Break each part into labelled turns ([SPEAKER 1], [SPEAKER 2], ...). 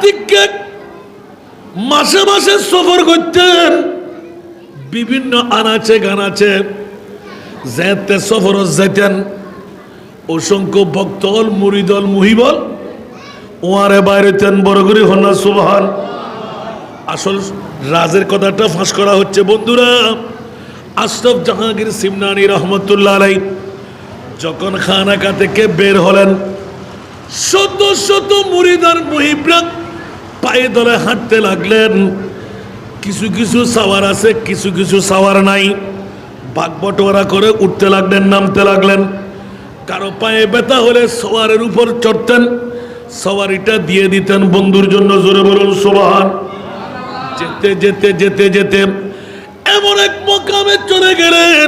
[SPEAKER 1] থেকে মাসে মাসে সফর করতেন, বিভিন্ন আনাচে গানাচে যেতে সফর যেতেন। অসংখ্য ভক্তল মুরিদল মুহিবল ওয়ারে বাইরেতেন, বড় করে হন্না সুবহান। আসল রাজের কথাটা ফাঁস করা হচ্ছে বন্ধুরা। আশরাফ জাহাঙ্গীর সিমনানি রহমতুল্লাহ আলাইহি যখন খানাকা থেকে বের হলেন, শত শত মুরিদার মুহিবরা পায়ে দলে হাঁটতে লাগলেন। কিছু কিছু সাওয়ার আছে, কিছু কিছু সাওয়ার নাই। ভাগ বটোয়ারা করে উঠতে লাগলেন, নামতে লাগলেন। কারো পায়ে ব্যথা হলে সওয়ারের উপর চড়তেন, সওয়ারিটা দিয়ে দিতেন বন্ধুর জন্য। জোরে বলুন সুবহান। যেতে যেতে যেতে যেতে এমন এক মকামে চলে গেলেন,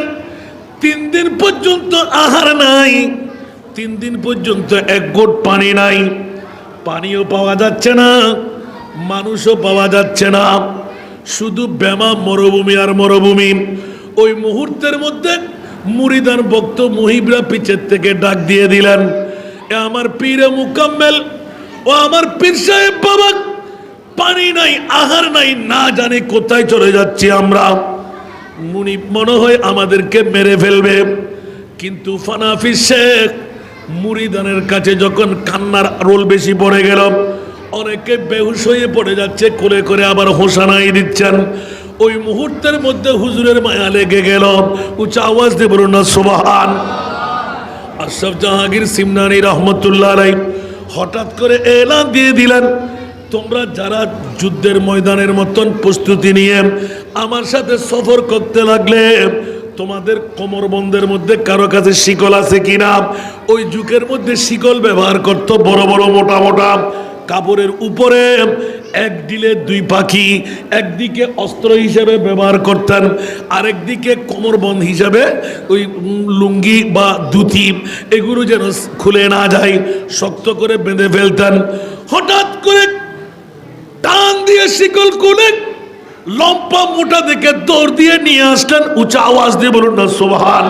[SPEAKER 1] 3 দিন পর্যন্ত আহার নাই, 3 দিন পর্যন্ত এক ঘট পানি নাই। পানিও পাওয়া যাচ্ছে না, মানুষও পাওয়া যাচ্ছে না, শুধু বেমা মরুভূমি আর মরুভূমি। ওই মুহূর্তের মধ্যে মুরিদান ভক্ত মুহিবরা পিছের থেকে ডাক দিয়ে দিলেন, এ আমার পীরে মুকাম্মেল, ও আমার পীর সাহেব বাবা, পানি নাই, আহার নাই, না জানি কোথায় চলে যাচ্ছি আমরা। মুনিব মনে হয় আমাদেরকে মেরে ফেলবে। কিন্তু ফানাফি শেখ মুরিদানের কাছে যখন কান্নার রোল বেশি পড়ে গেল, অনেকে বেহুশ হয়ে পড়ে যাচ্ছে, কোলে করে আবার হোসানাই দিচ্ছেন। ওই মুহূর্তের মধ্যে হুজুরের মায়া লেগে গেল। উচ্চ আওয়াজ দিয়ে বলুন না সুবহান। আশরাফ জাহাঙ্গীর সিমনানি রহমতুল্লাহ আলাইহি হঠাৎ করে এলান দিয়ে দিলেন, তোমরা যারা যুদ্ধের ময়দানের মতন প্রস্তুতি নিয়ে আমার সাথে সফর করতে লাগলে, তোমাদের কোমরবন্ধের মধ্যে কারো কাছে শিকল আছে কিনা? ওই যুগের মধ্যে শিকল ব্যবহার করতো, বড় বড় মোটা মোটা কাপড়ের উপরে এক ডিলে 2 পাখি, একদিকে অস্ত্র হিসেবে ব্যবহার করতেন, আরেকদিকে কোমরবন্ধ হিসেবে ওই লুঙ্গি বা ধুতি, এগুলো যেন খুলে না যায় শক্ত করে বেঁধে ফেলতেন। হঠাৎ করে টান দিয়ে শিকল খুলে লম্বা মোটা দেখে দৌড় দিয়ে নিয়ে আসলেন। উঁচা আওয়াজ দিয়ে বলুন না সুবহান।